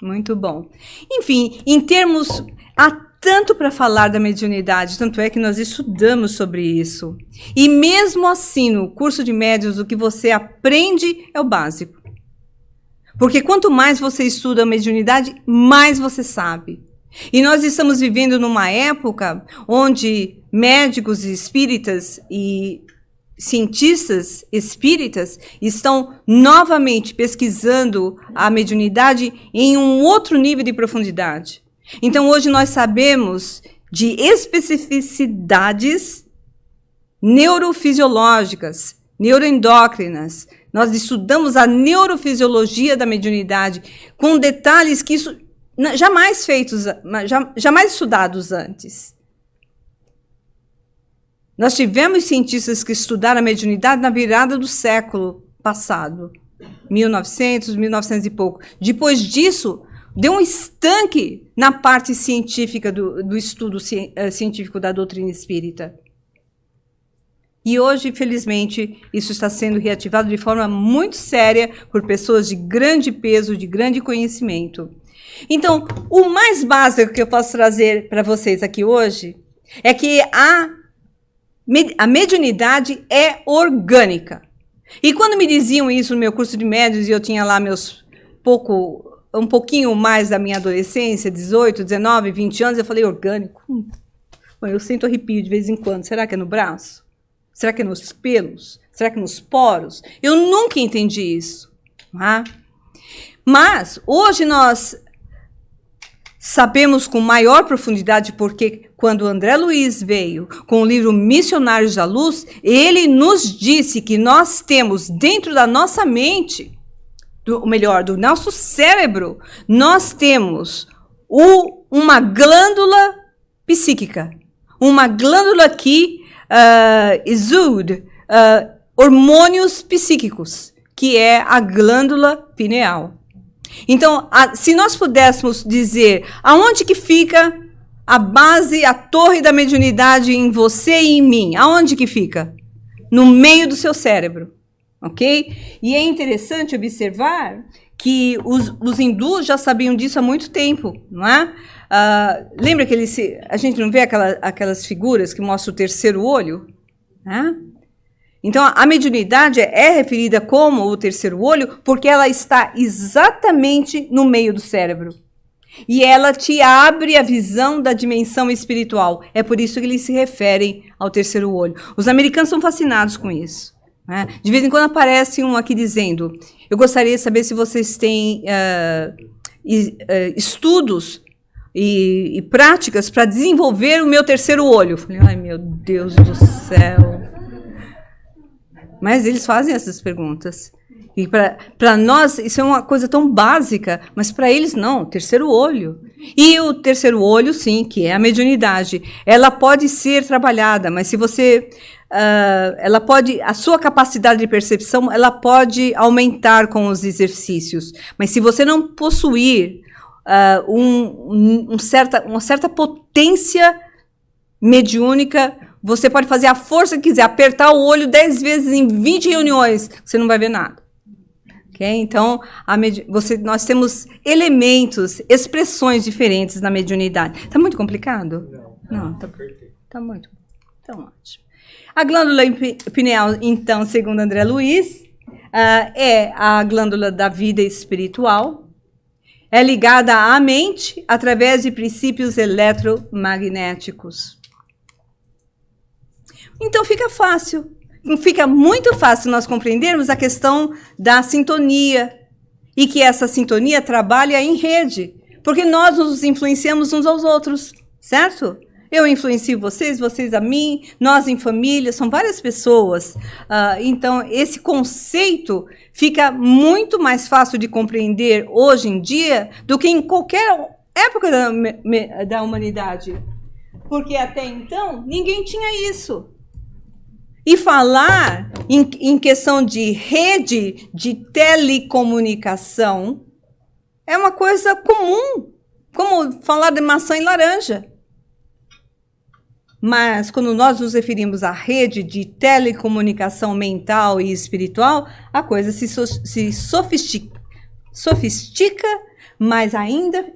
Muito bom. Enfim, em termos... Há tanto para falar da mediunidade, tanto é que nós estudamos sobre isso. E mesmo assim, no curso de médiuns, o que você aprende é o básico. Porque quanto mais você estuda a mediunidade, mais você sabe. E nós estamos vivendo numa época onde médicos espíritas e cientistas espíritas estão novamente pesquisando a mediunidade em um outro nível de profundidade. Então, hoje nós sabemos de especificidades neurofisiológicas, neuroendócrinas. Nós estudamos a neurofisiologia da mediunidade com detalhes que isso jamais estudados antes. Nós tivemos cientistas que estudaram a mediunidade na virada do século passado, 1900, 1900 e pouco. Depois disso, deu um estanque na parte científica do estudo científico da doutrina espírita. E hoje, infelizmente, isso está sendo reativado de forma muito séria por pessoas de grande peso, de grande conhecimento. Então, o mais básico que eu posso trazer para vocês aqui hoje é que a mediunidade é orgânica. E quando me diziam isso no meu curso de médiuns, e eu tinha lá um pouquinho mais da minha adolescência, 18, 19, 20 anos, eu falei, orgânico? Bom, eu sinto arrepio de vez em quando. Será que é no braço? Será que é nos pelos? Será que é nos poros? Eu nunca entendi isso. Tá? Mas, hoje nós sabemos com maior profundidade, porque quando André Luiz veio com o livro Missionários da Luz, ele nos disse que nós temos dentro da nossa mente, do nosso cérebro, nós temos uma glândula psíquica, uma glândula que exude hormônios psíquicos, que é a glândula pineal. Então, se nós pudéssemos dizer aonde que fica a base, a torre da mediunidade em você e em mim, aonde que fica? No meio do seu cérebro. Ok? E é interessante observar que os hindus já sabiam disso há muito tempo, não é? Lembra que a gente não vê aquelas figuras que mostram o terceiro olho? Né? Então, a mediunidade é referida como o terceiro olho porque ela está exatamente no meio do cérebro. E ela te abre a visão da dimensão espiritual. É por isso que eles se referem ao terceiro olho. Os americanos são fascinados com isso. De vez em quando aparece um aqui dizendo, eu gostaria de saber se vocês têm estudos e práticas para desenvolver o meu terceiro olho. Eu falei, ai meu Deus do céu. Mas eles fazem essas perguntas. E para nós isso é uma coisa tão básica, mas para eles não, terceiro olho. E o terceiro olho, sim, que é a mediunidade, ela pode ser trabalhada, mas se você... a sua capacidade de percepção, ela pode aumentar com os exercícios. Mas se você não possuir uma certa potência mediúnica, você pode fazer a força que quiser, apertar o olho 10 vezes em 20 reuniões, você não vai ver nada. Okay? Então, nós temos elementos, expressões diferentes na mediunidade. Está muito complicado? Não, tá muito. Então, ótimo. A glândula pineal, então, segundo André Luiz, é a glândula da vida espiritual. É ligada à mente através de princípios eletromagnéticos. Então, fica fácil. Fica muito fácil nós compreendermos a questão da sintonia e que essa sintonia trabalha em rede, porque nós nos influenciamos uns aos outros, certo? Eu influencio vocês, vocês a mim, nós em família, são várias pessoas. Então, esse conceito fica muito mais fácil de compreender hoje em dia do que em qualquer época da humanidade, porque até então ninguém tinha isso. E falar em questão de rede de telecomunicação é uma coisa comum, como falar de maçã e laranja. Mas quando nós nos referimos à rede de telecomunicação mental e espiritual, a coisa se sofistica, mas ainda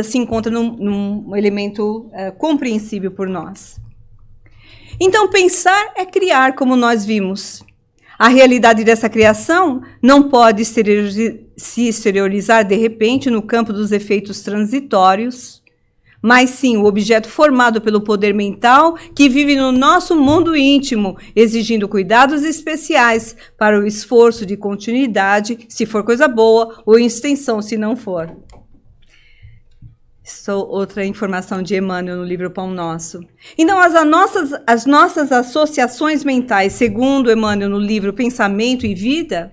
se encontra num elemento compreensível por nós. Então, pensar é criar, como nós vimos. A realidade dessa criação não pode se exteriorizar de repente no campo dos efeitos transitórios, mas sim o objeto formado pelo poder mental que vive no nosso mundo íntimo, exigindo cuidados especiais para o esforço de continuidade, se for coisa boa, ou extensão, se não for. Outra informação de Emmanuel no livro Pão Nosso. Então, as nossas associações mentais, segundo Emmanuel no livro Pensamento e Vida,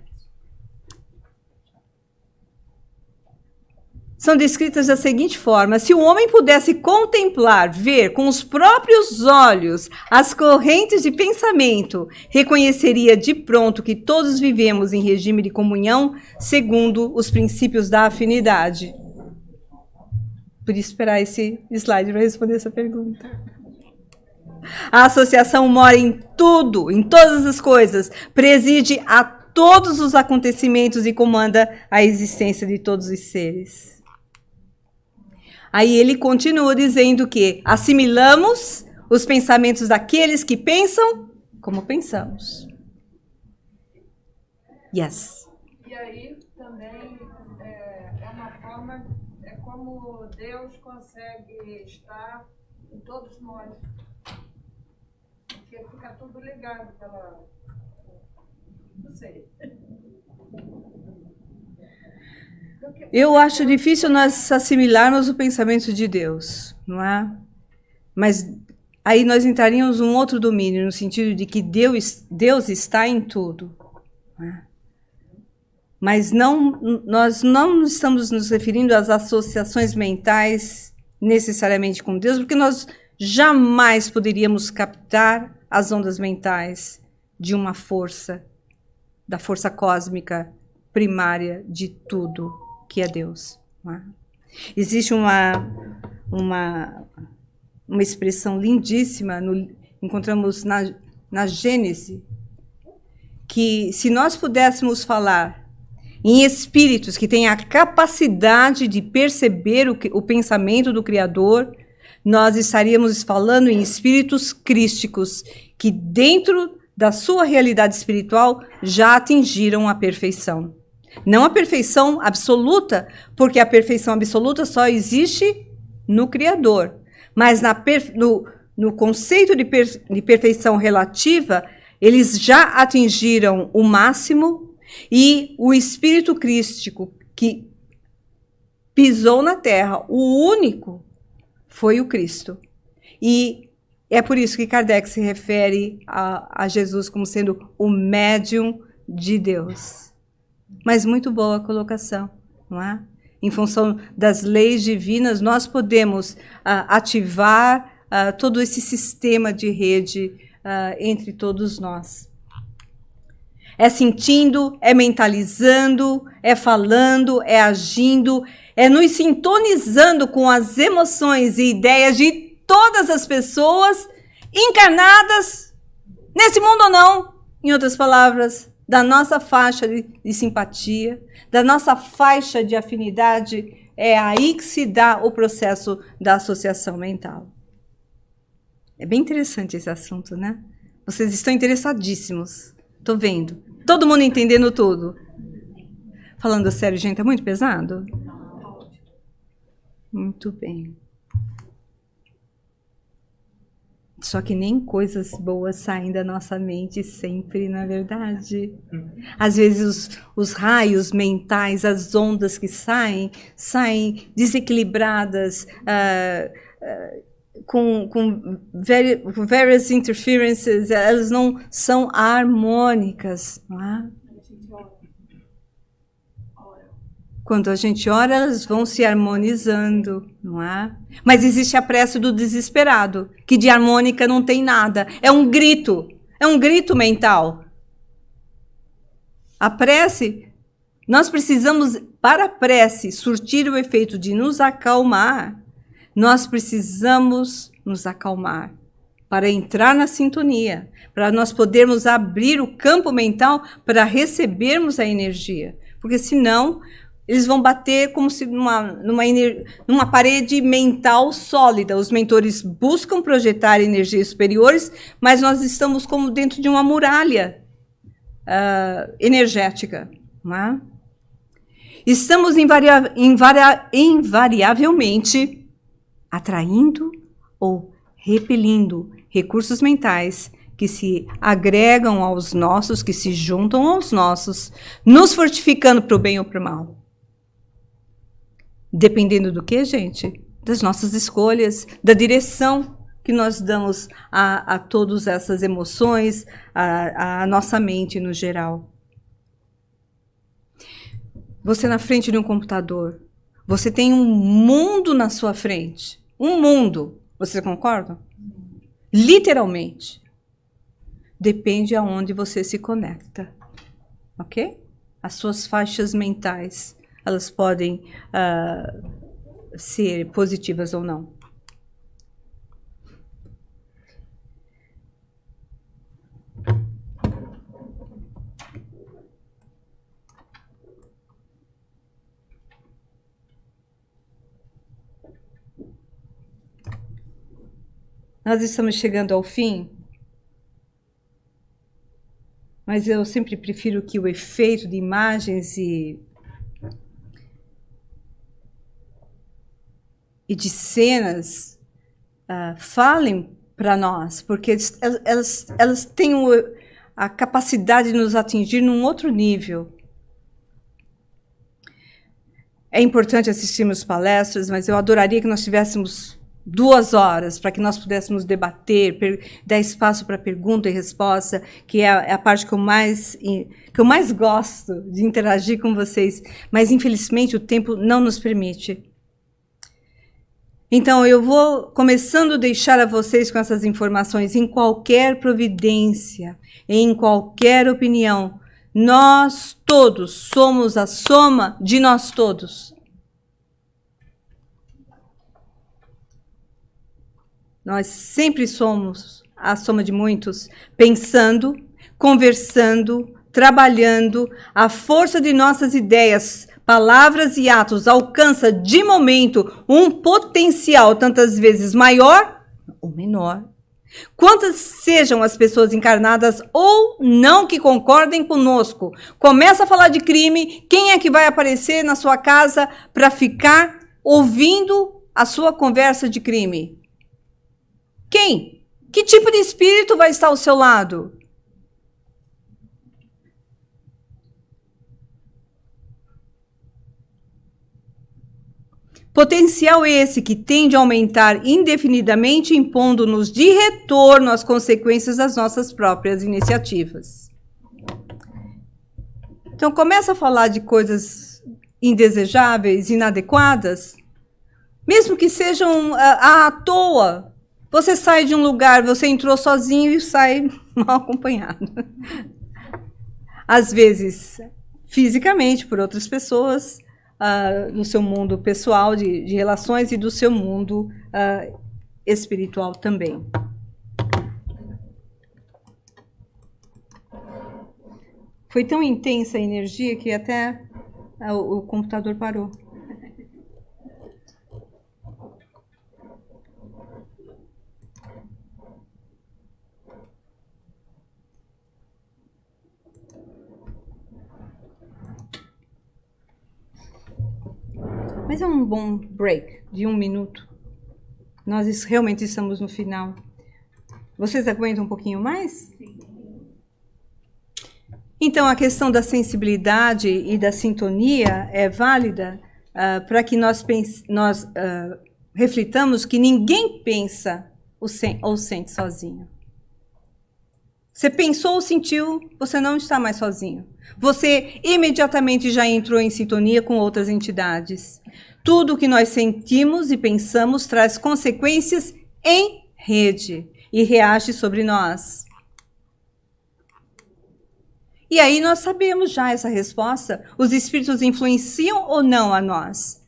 são descritas da seguinte forma: se o homem pudesse contemplar, ver com os próprios olhos as correntes de pensamento, reconheceria de pronto que todos vivemos em regime de comunhão segundo os princípios da afinidade. Podia esperar esse slide para responder essa pergunta. A associação mora em tudo, em todas as coisas, preside a todos os acontecimentos e comanda a existência de todos os seres. Aí ele continua dizendo que assimilamos os pensamentos daqueles que pensam como pensamos. Yes. E aí também é uma forma, é como Deus consegue estar em todos nós. Porque fica tudo ligado pela... Não sei. Eu acho difícil nós assimilarmos o pensamento de Deus, não é? Mas aí nós entraríamos num outro domínio, no sentido de que Deus está em tudo. Não é? Mas nós não estamos nos referindo às associações mentais necessariamente com Deus, porque nós jamais poderíamos captar as ondas mentais de uma força, da força cósmica primária de tudo que é Deus. Não é? Existe uma expressão lindíssima, encontramos na Gênese, que se nós pudéssemos falar em espíritos que têm a capacidade de perceber o pensamento do Criador, nós estaríamos falando em espíritos crísticos que dentro da sua realidade espiritual já atingiram a perfeição. Não a perfeição absoluta, porque a perfeição absoluta só existe no Criador. Mas no conceito de perfeição relativa, eles já atingiram o máximo, e o espírito crístico que pisou na Terra, o único, foi o Cristo. E é por isso que Kardec se refere a Jesus como sendo o médium de Deus. Mas muito boa a colocação, não é? Em função das leis divinas, nós podemos ativar todo esse sistema de rede entre todos nós. É sentindo, é mentalizando, é falando, é agindo, é nos sintonizando com as emoções e ideias de todas as pessoas encarnadas nesse mundo ou não. Em outras palavras, da nossa faixa de simpatia, da nossa faixa de afinidade, é aí que se dá o processo da associação mental. É bem interessante esse assunto, né? Vocês estão interessadíssimos. Tô vendo. Todo mundo entendendo tudo. Falando sério, gente, é muito pesado? Muito bem. Só que nem coisas boas saem da nossa mente sempre, na verdade. Às vezes os raios mentais, as ondas que saem desequilibradas, com various interferences, elas não são harmônicas. Não é? Quando a gente ora, elas vão se harmonizando, não é? Mas existe a prece do desesperado, que de harmônica não tem nada. É um grito mental. A prece, nós precisamos, para a prece surtir o efeito de nos acalmar, nós precisamos nos acalmar para entrar na sintonia, para nós podermos abrir o campo mental para recebermos a energia. Porque senão eles vão bater como se numa parede mental sólida. Os mentores buscam projetar energias superiores, mas nós estamos como dentro de uma muralha energética. Não é? Estamos invariavelmente atraindo ou repelindo recursos mentais que se agregam aos nossos, que se juntam aos nossos, nos fortificando para o bem ou para o mal. Dependendo do que, gente? Das nossas escolhas, da direção que nós damos a todas essas emoções, a nossa mente no geral. Você na frente de um computador, você tem um mundo na sua frente. Um mundo. Você concorda? Literalmente. Depende aonde você se conecta. Ok? As suas faixas mentais, elas podem ser positivas ou não. Nós estamos chegando ao fim, mas eu sempre prefiro que o efeito de imagens e de cenas falem para nós, porque elas têm a capacidade de nos atingir num outro nível. É importante assistirmos palestras, mas eu adoraria que nós tivéssemos 2 horas para que nós pudéssemos debater, dar espaço para pergunta e resposta, que é a parte que eu mais gosto de interagir com vocês, mas infelizmente o tempo não nos permite. Então eu vou começando a deixar a vocês com essas informações. Em qualquer providência, em qualquer opinião, nós todos somos a soma de nós todos. Nós sempre somos a soma de muitos, pensando, conversando, trabalhando. A força de nossas ideias, palavras e atos alcança de momento um potencial tantas vezes maior ou menor. Quantas sejam as pessoas encarnadas ou não que concordem conosco, começa a falar de crime, quem é que vai aparecer na sua casa para ficar ouvindo a sua conversa de crime? Quem? Que tipo de espírito vai estar ao seu lado? Potencial esse que tende a aumentar indefinidamente, impondo-nos de retorno as consequências das nossas próprias iniciativas. Então, começa a falar de coisas indesejáveis, inadequadas, mesmo que sejam à toa. Você sai de um lugar, você entrou sozinho e sai mal acompanhado. Às vezes, fisicamente, por outras pessoas, no seu mundo pessoal de relações e do seu mundo espiritual também. Foi tão intensa a energia que até o computador parou. Mas é um bom break de 1 minuto. Nós realmente estamos no final. Vocês aguentam um pouquinho mais? Então, a questão da sensibilidade e da sintonia é válida para que nós reflitamos que ninguém pensa ou sente sozinho. Você pensou ou sentiu, você não está mais sozinho. Você imediatamente já entrou em sintonia com outras entidades. Tudo o que nós sentimos e pensamos traz consequências em rede e reage sobre nós. E aí nós sabemos já essa resposta. Os espíritos influenciam ou não a nós?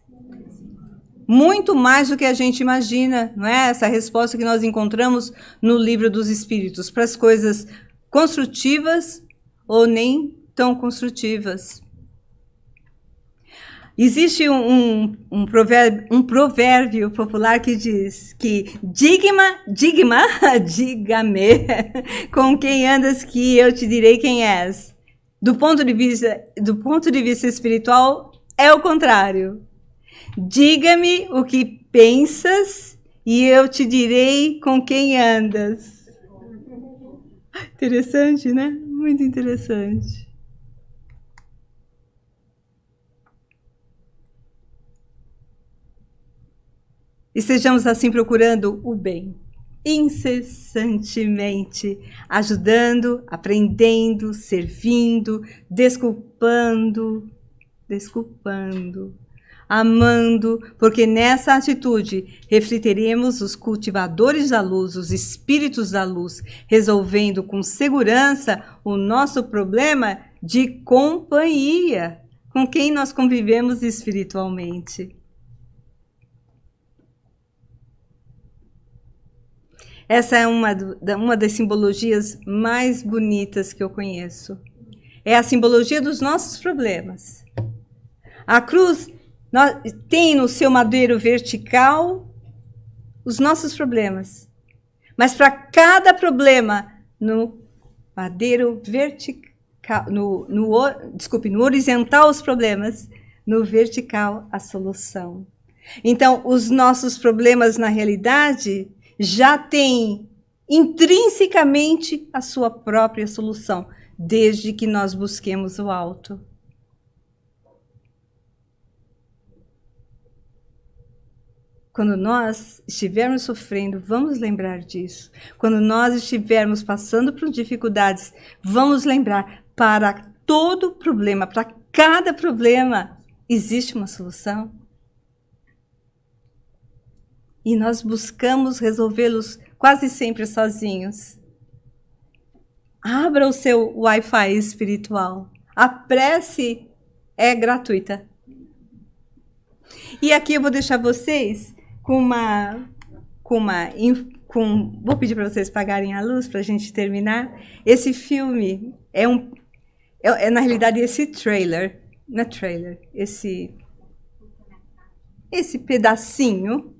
Muito mais do que a gente imagina, não é? Essa resposta que nós encontramos no livro dos espíritos, para as coisas construtivas ou nem tão construtivas. Existe um provérbio popular que diz que diga-me com quem andas que eu te direi quem és. Do ponto de vista espiritual, é o contrário. Diga-me o que pensas e eu te direi com quem andas. Interessante, né? Muito interessante. E sejamos assim procurando o bem, incessantemente, ajudando, aprendendo, servindo, desculpando, amando, porque nessa atitude refletiremos os cultivadores da luz, os espíritos da luz, resolvendo com segurança o nosso problema de companhia, com quem nós convivemos espiritualmente. Essa é uma das simbologias mais bonitas que eu conheço. É a simbologia dos nossos problemas. A cruz tem no seu madeiro vertical os nossos problemas. Mas para cada problema, no madeiro vertical, no horizontal os problemas, no vertical a solução. Então, os nossos problemas na realidade já têm intrinsecamente a sua própria solução, desde que nós busquemos o alto. Quando nós estivermos sofrendo, vamos lembrar disso. Quando nós estivermos passando por dificuldades, vamos lembrar, para todo problema, para cada problema, existe uma solução. E nós buscamos resolvê-los quase sempre sozinhos. Abra o seu Wi-Fi espiritual. A prece é gratuita. E aqui eu vou deixar vocês vou pedir para vocês apagarem a luz para a gente terminar. Esse filme é na realidade esse trailer, não é trailer, esse pedacinho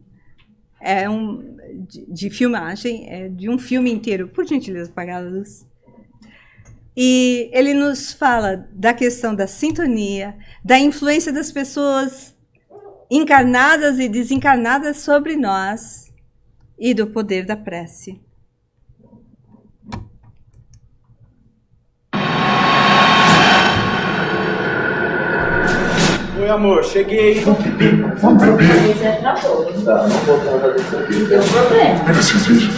de filmagem, de um filme inteiro. Por gentileza, apagar a luz. E ele nos fala da questão da sintonia, da influência das pessoas encarnadas e desencarnadas sobre nós e do poder da prece. Oi, amor, cheguei. Vamos beber. Esse é pra todos. Tá, não vou tomar desse aqui. Não tem problema. Pega cerveja.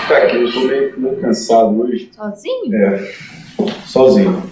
Cara, eu tô meio cansado hoje. Sozinho? É, sozinho.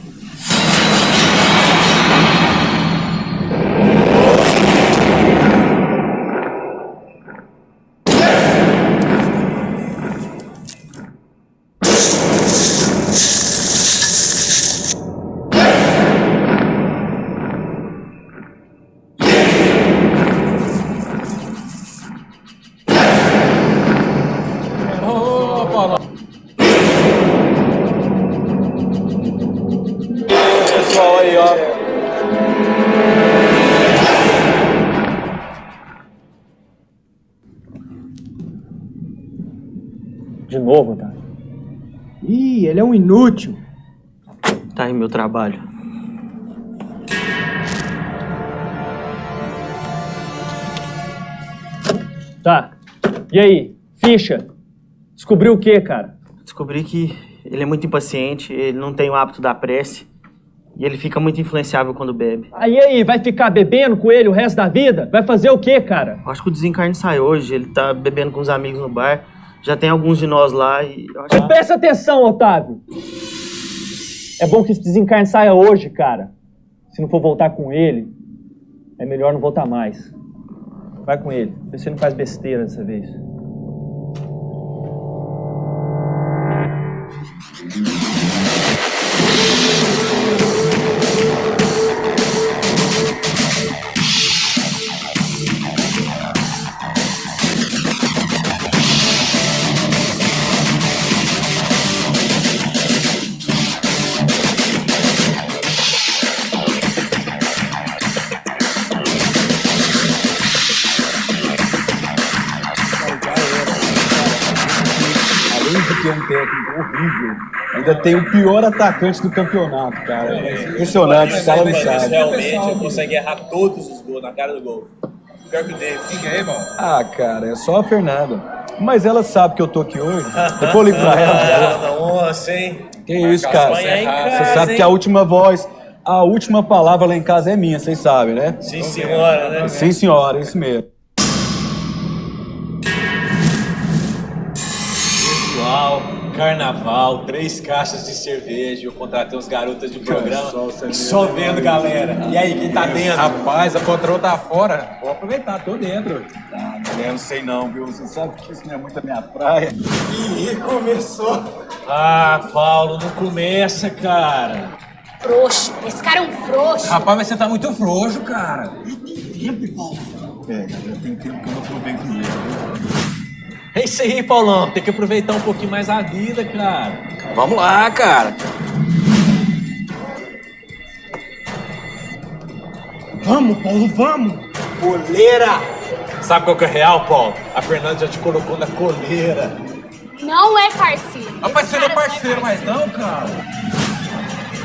pessoal aí, ó. De novo, tá? Ih, ele é um inútil. Tá aí meu trabalho. Tá. E aí? Ficha? Descobriu o quê, cara? Descobri que ele é muito impaciente, ele não tem o hábito da prece e ele fica muito influenciável quando bebe. Aí, vai ficar bebendo com ele o resto da vida? Vai fazer o quê, cara? Eu acho que o desencarne sai hoje, ele tá bebendo com os amigos no bar. Já tem alguns de nós lá e... eu acho... Presta atenção, Otávio! É bom que esse desencarne saia hoje, cara. Se não for voltar com ele, é melhor não voltar mais. Vai com ele, vê se ele não faz besteira dessa vez. Além de ter um técnico horrível, ainda tem o pior atacante do campeonato, cara. É impressionante, o cara não sabe. Realmente consegue errar todos os gols na cara do gol. Pior que o David. Quem é, irmão? Ah, cara, é só a Fernanda. Mas ela sabe que eu tô aqui hoje. Depois eu ligo pra ela. Nossa, hein? Que isso, cara. Você sabe que a última voz, a última palavra lá em casa é minha, vocês sabem, né? Sim, senhora, né? Sim, senhora, isso mesmo. Pessoal, carnaval, 3 caixas de cerveja. Eu contratei uns garotas de programa. Só vendo, galera. E aí, quem tá dentro? Rapaz, a patroa tá fora. Vou aproveitar, tô dentro. Ah, mulher, não sei não, viu? Você sabe que isso não é muito a minha praia. Ih, começou. Ah, Paulo, não começa, cara. Frouxo. Esse cara é um frouxo. Rapaz, mas você tá muito frouxo, cara. É, cara, tem tempo que eu não tô bem com ele. É isso aí, Paulão. Tem que aproveitar um pouquinho mais a vida, cara. Vamos lá, cara. Vamos, Paulo, vamos! Coleira! Sabe qual que é real, Paulo? A Fernanda já te colocou na coleira. Não é parceiro. Rapaz, você não é parceiro mais não, cara.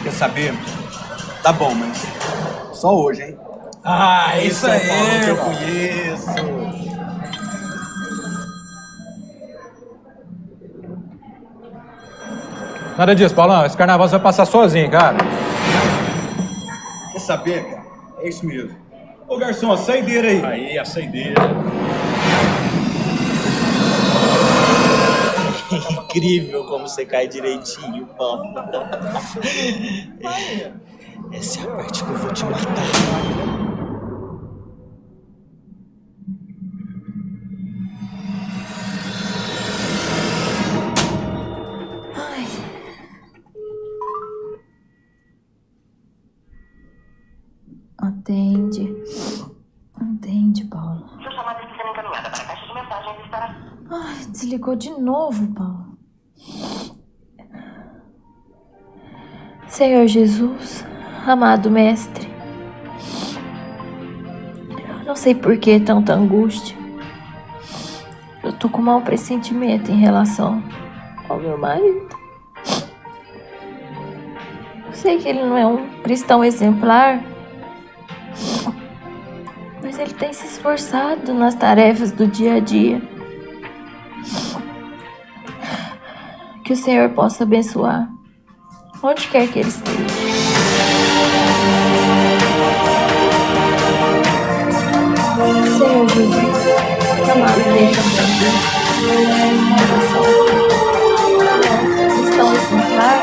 Quer saber? Tá bom, mas só hoje, hein? Ah, isso aí, é o Paulo que eu conheço. Nada disso, Paulão. Esse carnaval você vai passar sozinho, cara. Quer saber, cara? É isso mesmo. Ô, garçom, a saideira aí. Aí, a saideira. Incrível como você cai direitinho, Paulo. Essa é a parte que eu vou te matar. Atende, Paulo. Sua chamada está sendo encaminhada para a caixa de mensagens e estará... Ai, desligou de novo, Paulo. Senhor Jesus, amado Mestre, eu não sei por que tanta angústia. Eu tô com mau pressentimento em relação ao meu marido. Eu sei que ele não é um cristão exemplar, mas ele tem se esforçado nas tarefas do dia a dia. Que o Senhor possa abençoar onde quer que ele esteja. Senhor Jesus, amado Deus, cristão exemplar,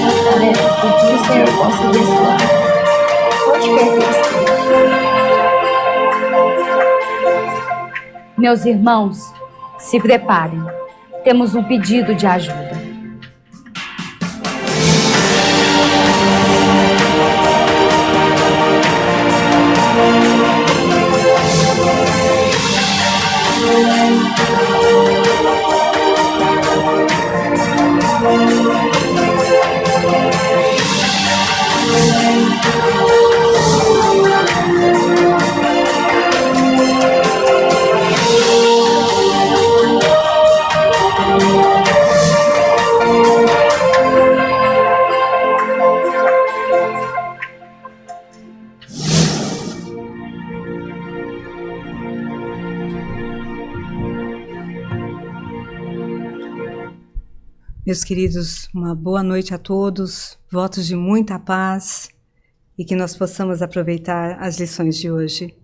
nas tarefas do dia o Senhor possa abençoar onde quer que ele esteja. Meus irmãos, se preparem. Temos um pedido de ajuda. Meus queridos, uma boa noite a todos, votos de muita paz e que nós possamos aproveitar as lições de hoje.